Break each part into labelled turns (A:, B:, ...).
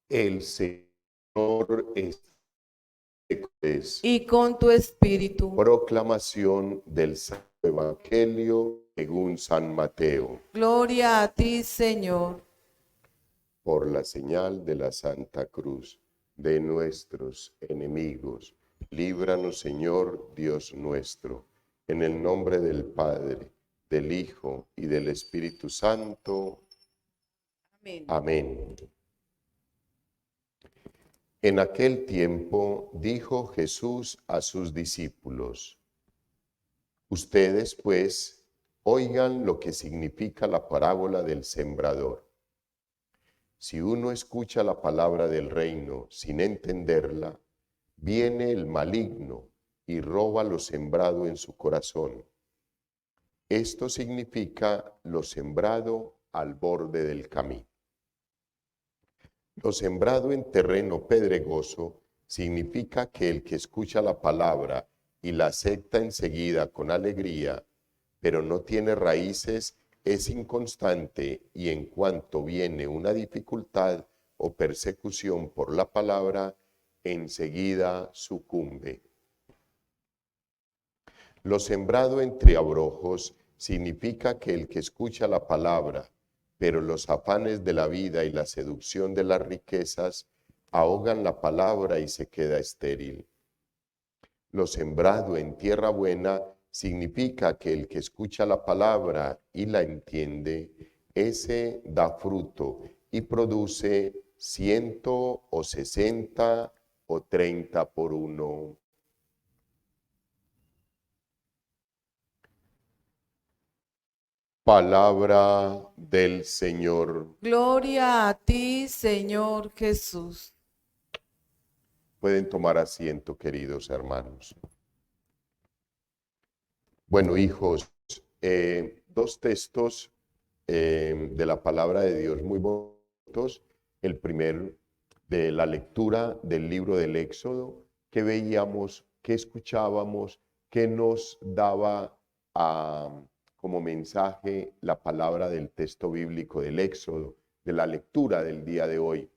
A: El Señor es.
B: y con tu espíritu.
A: Proclamación del Santo Evangelio según San Mateo.
B: Gloria a ti, Señor.
A: Por la señal de la Santa Cruz de nuestros enemigos, líbranos, Señor Dios nuestro, en el nombre del Padre, del Hijo y del Espíritu Santo.
B: Amén.
A: Amén. En aquel tiempo dijo Jesús a sus discípulos: Ustedes, pues, oigan lo que significa la parábola del sembrador. Si uno escucha la palabra del reino sin entenderla, viene el maligno y roba lo sembrado en su corazón. Esto significa lo sembrado al borde del camino. Lo sembrado en terreno pedregoso significa que el que escucha la palabra y la acepta enseguida con alegría, pero no tiene raíces, es inconstante y en cuanto viene una dificultad o persecución por la palabra, enseguida sucumbe. Lo sembrado entre abrojos significa que el que escucha la palabra, pero los afanes de la vida y la seducción de las riquezas ahogan la palabra y se queda estéril. Lo sembrado en tierra buena significa que el que escucha la palabra y la entiende, ese da fruto y produce 100 o 60 o 30 por uno. Palabra del Señor.
B: Gloria a ti, Señor Jesús.
A: Pueden tomar asiento, queridos hermanos. Bueno, hijos, dos textos de la palabra de Dios muy bonitos. El primero de la lectura del libro del Éxodo, que veíamos, que escuchábamos, que nos daba como mensaje la palabra del texto bíblico del Éxodo, de la lectura del día de hoy.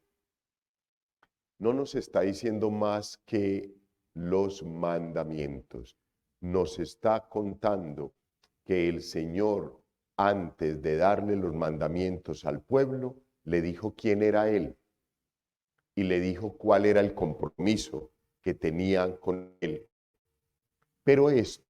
A: No nos está diciendo más que los mandamientos. Nos está contando que el Señor, antes de darle los mandamientos al pueblo, le dijo quién era Él y le dijo cuál era el compromiso que tenían con Él. Pero esto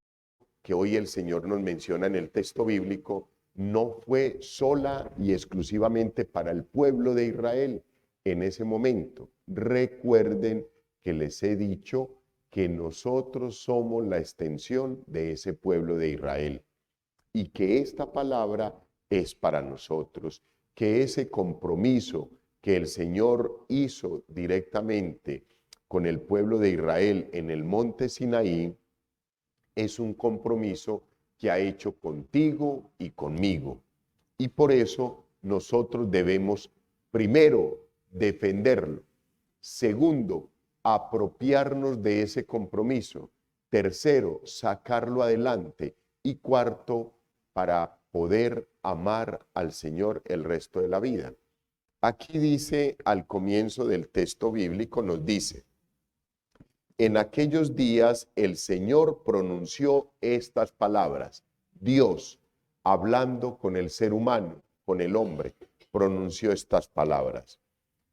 A: que hoy el Señor nos menciona en el texto bíblico no fue sola y exclusivamente para el pueblo de Israel en ese momento. Recuerden que les he dicho que nosotros somos la extensión de ese pueblo de Israel y que esta palabra es para nosotros, que ese compromiso que el Señor hizo directamente con el pueblo de Israel en el monte Sinaí es un compromiso que ha hecho contigo y conmigo. Y por eso nosotros debemos, primero, defenderlo. Segundo, apropiarnos de ese compromiso. Tercero, sacarlo adelante. Y cuarto, para poder amar al Señor el resto de la vida. Aquí dice, al comienzo del texto bíblico, nos dice: en aquellos días el Señor pronunció estas palabras. Dios, hablando con el ser humano, con el hombre, pronunció estas palabras.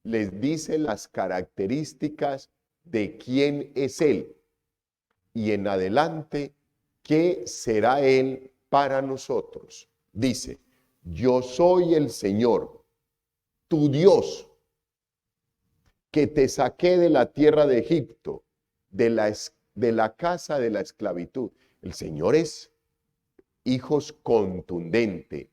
A: Les dice las características de quién es Él y en adelante qué será Él para nosotros. Dice: yo soy el Señor, tu Dios, que te saqué de la tierra de Egipto, de la casa de la esclavitud. El Señor es, hijos, contundente.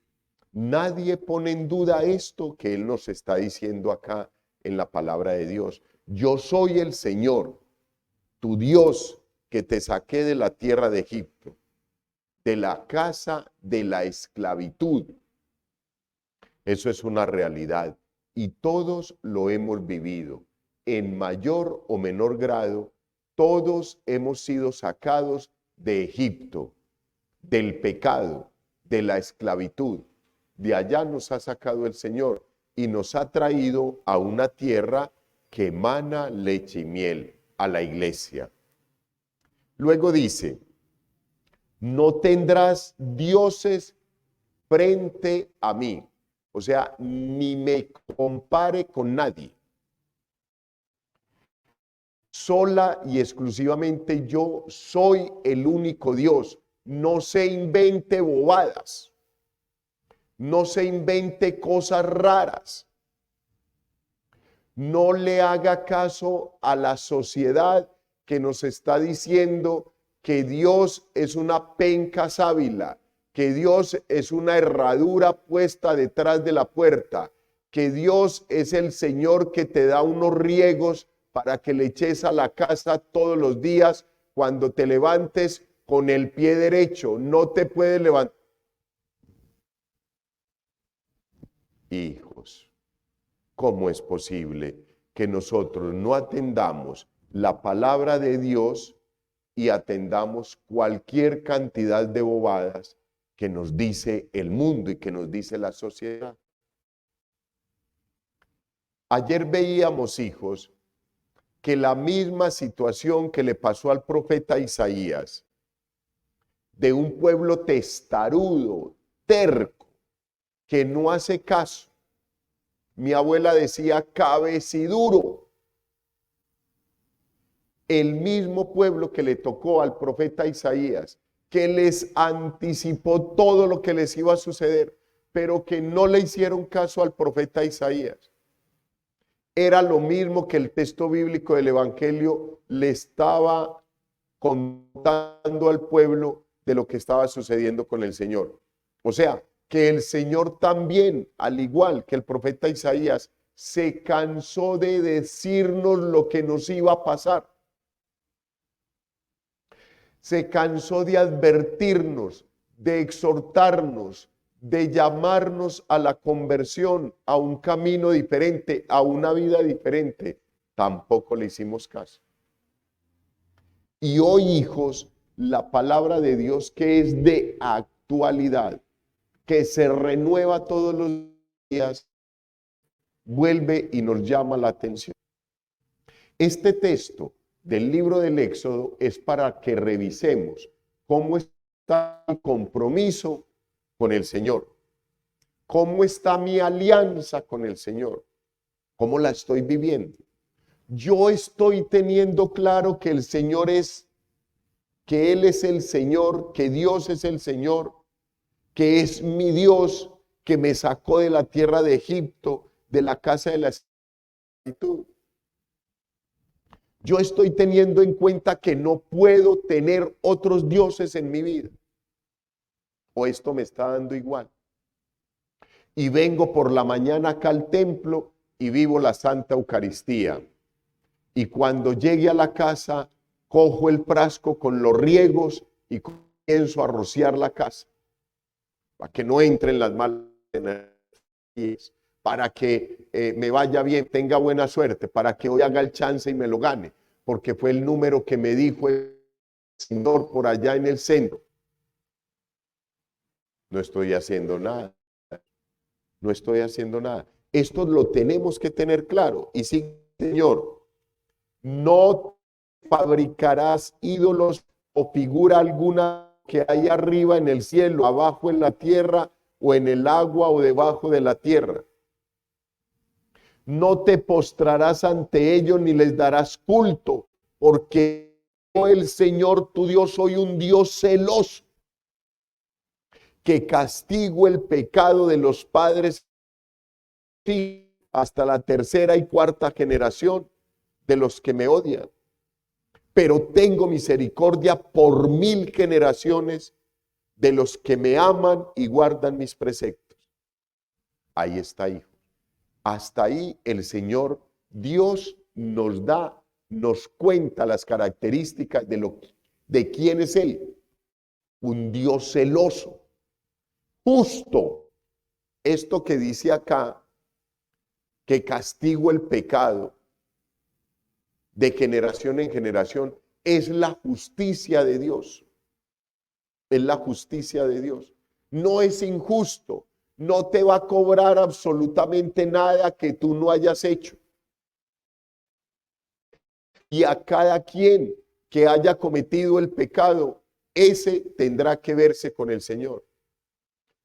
A: Nadie pone en duda esto que Él nos está diciendo acá en la palabra de Dios. Yo soy el Señor, tu Dios, que te saqué de la tierra de Egipto, de la casa de la esclavitud. Eso es una realidad y todos lo hemos vivido. En mayor o menor grado, todos hemos sido sacados de Egipto, del pecado, de la esclavitud. De allá nos ha sacado el Señor y nos ha traído a una tierra que emana leche y miel a la iglesia. Luego dice, no tendrás dioses frente a mí. O sea, ni me compare con nadie. Sola y exclusivamente yo soy el único Dios. No se invente bobadas. No se invente cosas raras. No le haga caso a la sociedad que nos está diciendo que Dios es una penca sábila, que Dios es una herradura puesta detrás de la puerta, que Dios es el Señor que te da unos riegos para que le eches a la casa todos los días cuando te levantes con el pie derecho. No te puedes levantar. Hijos, ¿cómo es posible que nosotros no atendamos la palabra de Dios y atendamos cualquier cantidad de bobadas que nos dice el mundo y que nos dice la sociedad? Ayer veíamos, hijos, que la misma situación que le pasó al profeta Isaías, de un pueblo testarudo, terco, que no hace caso. Mi abuela decía cabeciduro. El mismo pueblo que le tocó al profeta Isaías, que les anticipó todo lo que les iba a suceder, pero que no le hicieron caso al profeta Isaías. Era lo mismo que el texto bíblico del Evangelio le estaba contando al pueblo de lo que estaba sucediendo con el Señor. O sea, que el Señor también, al igual que el profeta Isaías, se cansó de decirnos lo que nos iba a pasar. Se cansó de advertirnos, de exhortarnos, de llamarnos a la conversión, a un camino diferente, a una vida diferente. Tampoco le hicimos caso. Y hoy, hijos, la palabra de Dios, que es de actualidad, que se renueva todos los días, vuelve y nos llama la atención. Este texto del libro del Éxodo es para que revisemos cómo está el compromiso con el Señor, cómo está mi alianza con el Señor, cómo la estoy viviendo. Yo estoy teniendo claro que el Señor es, que Él es el Señor, que Dios es el Señor, que es mi Dios, que me sacó de la tierra de Egipto, de la casa de la esclavitud. Yo estoy teniendo en cuenta que no puedo tener otros dioses en mi vida. O esto me está dando igual. Y vengo por la mañana acá al templo y vivo la Santa Eucaristía. Y cuando llegue a la casa, cojo el frasco con los riegos y comienzo a rociar la casa. Para que no entren las malas energías, para que me vaya bien, tenga buena suerte, para que hoy haga el chance y me lo gane, porque fue el número que me dijo el Señor por allá en el centro. No estoy haciendo nada. No estoy haciendo nada. Esto lo tenemos que tener claro. Y sí, Señor, no fabricarás ídolos o figura alguna que hay arriba en el cielo, abajo en la tierra, o en el agua, o debajo de la tierra. No te postrarás ante ellos ni les darás culto, porque yo, el Señor tu Dios, soy un Dios celoso, que castigo el pecado de los padres hasta la tercera y cuarta generación de los que me odian. Pero tengo misericordia por 1000 generaciones de los que me aman y guardan mis preceptos. Ahí está, hijo. Hasta ahí el Señor Dios nos cuenta las características de quién es Él. Un Dios celoso, justo. Esto que dice acá, que castigo el pecado de generación en generación, es la justicia de Dios. Es la justicia de Dios. No es injusto. No te va a cobrar absolutamente nada que tú no hayas hecho. Y a cada quien que haya cometido el pecado, ese tendrá que verse con el Señor.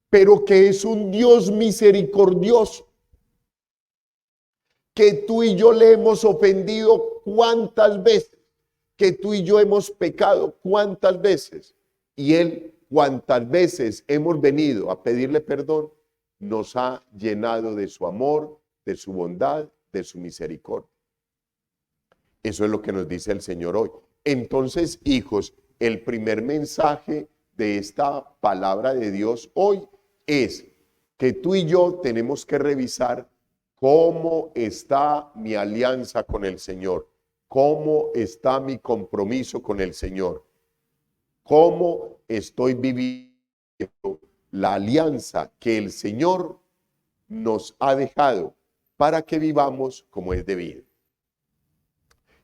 A: Pero que es un Dios misericordioso, que tú y yo le hemos ofendido cuántas veces, que tú y yo hemos pecado cuántas veces, y Él cuántas veces hemos venido a pedirle perdón, nos ha llenado de su amor, de su bondad, de su misericordia. Eso es lo que nos dice el Señor hoy. Entonces, hijos, el primer mensaje de esta palabra de Dios hoy es que tú y yo tenemos que revisar cómo está mi alianza con el Señor, cómo está mi compromiso con el Señor, cómo estoy viviendo la alianza que el Señor nos ha dejado para que vivamos como es debido.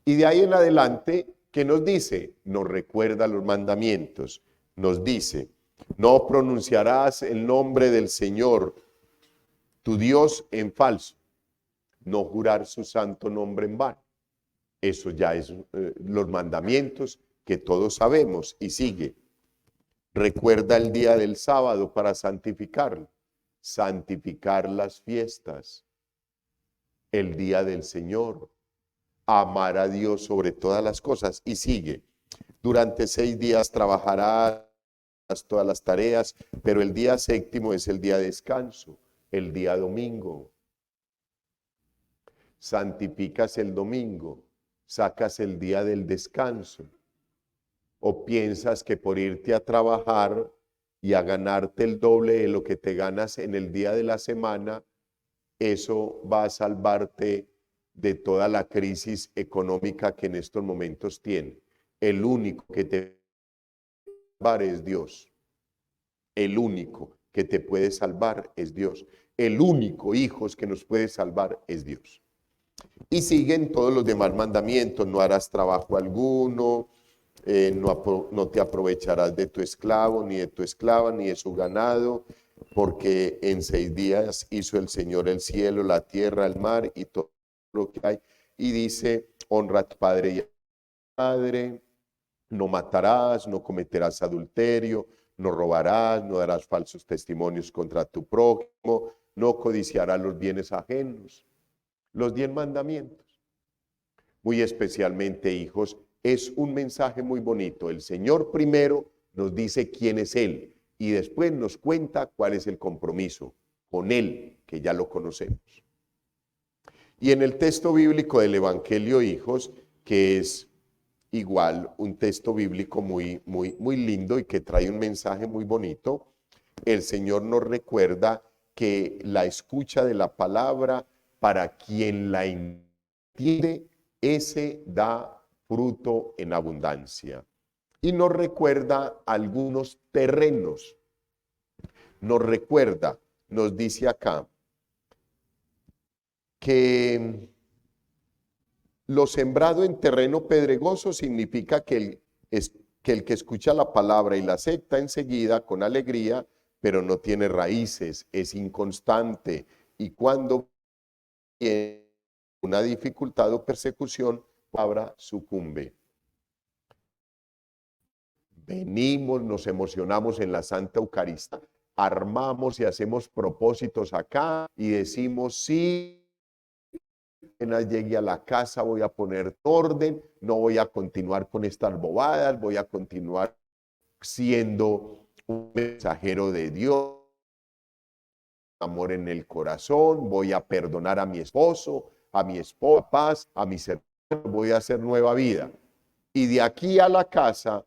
A: Y de ahí en adelante, ¿qué nos dice? Nos recuerda los mandamientos. Nos dice, no pronunciarás el nombre del Señor, tu Dios, en falso. No jurar su santo nombre en vano. Eso ya es los mandamientos que todos sabemos. Y sigue. Recuerda el día del sábado para santificarlo. Santificar las fiestas. El día del Señor. Amar a Dios sobre todas las cosas. Y sigue, durante 6 días trabajarás todas las tareas, pero el día séptimo es el día de descanso, el día domingo. Santificas el domingo, sacas el día del descanso. ¿O piensas que por irte a trabajar y a ganarte el doble de lo que te ganas en el día de la semana, eso va a salvarte de toda la crisis económica que en estos momentos tiene? El único que te puede salvar es Dios. El único que te puede salvar es Dios. El único, hijos, que nos puede salvar es Dios. Y siguen todos los demás mandamientos. No harás trabajo alguno, no te aprovecharás de tu esclavo, ni de tu esclava, ni de su ganado, porque en 6 días hizo el Señor el cielo, la tierra, el mar y todo lo que hay. Y dice, honra a tu padre y a tu madre, no matarás, no cometerás adulterio, no robarás, no darás falsos testimonios contra tu prójimo, no codiciarás los bienes ajenos. Los 10 mandamientos. Muy especialmente, hijos, es un mensaje muy bonito. El Señor primero nos dice quién es Él y después nos cuenta cuál es el compromiso con Él, que ya lo conocemos. Y en el texto bíblico del Evangelio, hijos, que es igual un texto bíblico muy lindo y que trae un mensaje muy bonito, el Señor nos recuerda que la escucha de la palabra, para quien la entiende, ese da fruto en abundancia. Y nos recuerda algunos terrenos. Nos recuerda, nos dice acá, que lo sembrado en terreno pedregoso significa que el que escucha la palabra y la acepta enseguida con alegría, pero no tiene raíces, es inconstante, y cuando viene una dificultad o persecución, la palabra sucumbe. Venimos, nos emocionamos en la Santa Eucaristía, armamos y hacemos propósitos acá y decimos, sí, apenas llegue a la casa voy a poner orden, no voy a continuar con estas bobadas, voy a continuar siendo un mensajero de Dios, amor en el corazón, voy a perdonar a mi esposo, a mi esposa, paz, a mis hermanos, voy a hacer nueva vida. Y de aquí a la casa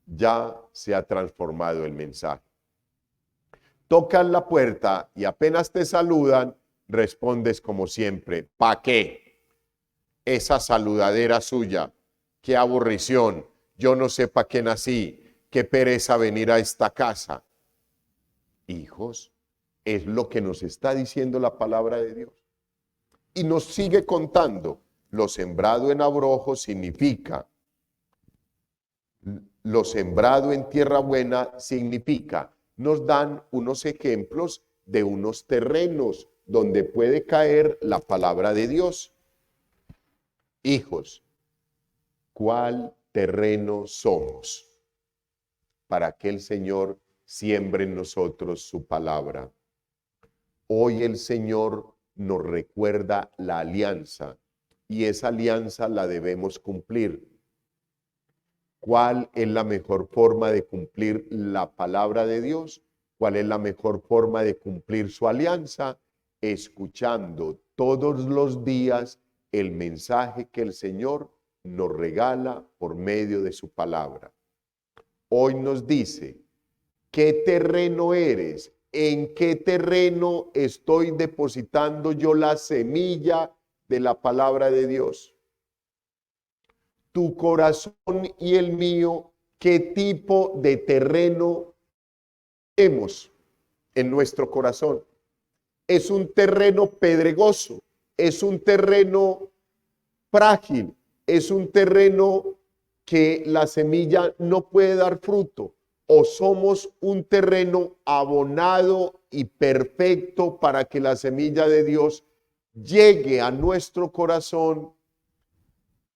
A: ya se ha transformado el mensaje. Tocan la puerta y apenas te saludan, respondes como siempre, ¿pa' qué? Esa saludadera suya, qué aburrición, yo no sé para qué nací, qué pereza venir a esta casa. Hijos, es lo que nos está diciendo la palabra de Dios. Y nos sigue contando, lo sembrado en abrojo significa, lo sembrado en tierra buena significa, nos dan unos ejemplos de unos terrenos donde puede caer la palabra de Dios. Hijos, ¿cuál terreno somos para que el Señor siembre en nosotros su palabra? Hoy el Señor nos recuerda la alianza y esa alianza la debemos cumplir. ¿Cuál es la mejor forma de cumplir la palabra de Dios? ¿Cuál es la mejor forma de cumplir su alianza? Escuchando todos los días el mensaje que el Señor nos regala por medio de su palabra. Hoy nos dice, ¿qué terreno eres? ¿En qué terreno estoy depositando yo la semilla de la palabra de Dios? Tu corazón y el mío, ¿qué tipo de terreno tenemos en nuestro corazón? Es un terreno pedregoso, es un terreno frágil, es un terreno que la semilla no puede dar fruto, o somos un terreno abonado y perfecto para que la semilla de Dios llegue a nuestro corazón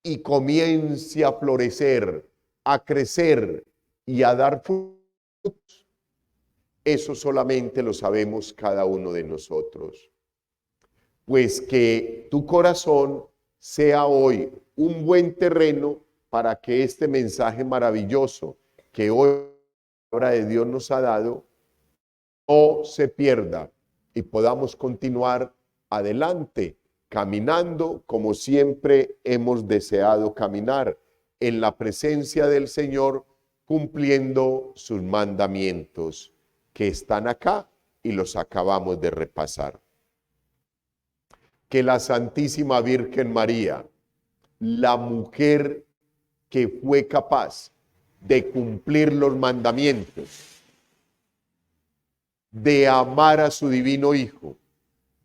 A: y comience a florecer, a crecer y a dar frutos. Eso solamente lo sabemos cada uno de nosotros. Pues que tu corazón sea hoy un buen terreno para que este mensaje maravilloso que hoy la palabra de Dios nos ha dado no se pierda y podamos continuar adelante, caminando como siempre hemos deseado caminar, en la presencia del Señor, cumpliendo sus mandamientos que están acá y los acabamos de repasar. Que la Santísima Virgen María, la mujer que fue capaz de cumplir los mandamientos, de amar a su divino Hijo,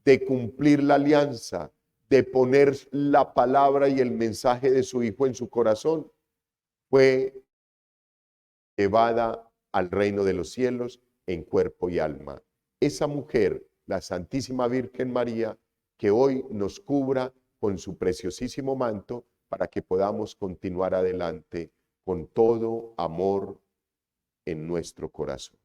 A: de cumplir la alianza, de poner la palabra y el mensaje de su Hijo en su corazón, fue llevada al reino de los cielos en cuerpo y alma. Esa mujer, la Santísima Virgen María, que hoy nos cubra con su preciosísimo manto para que podamos continuar adelante con todo amor en nuestro corazón.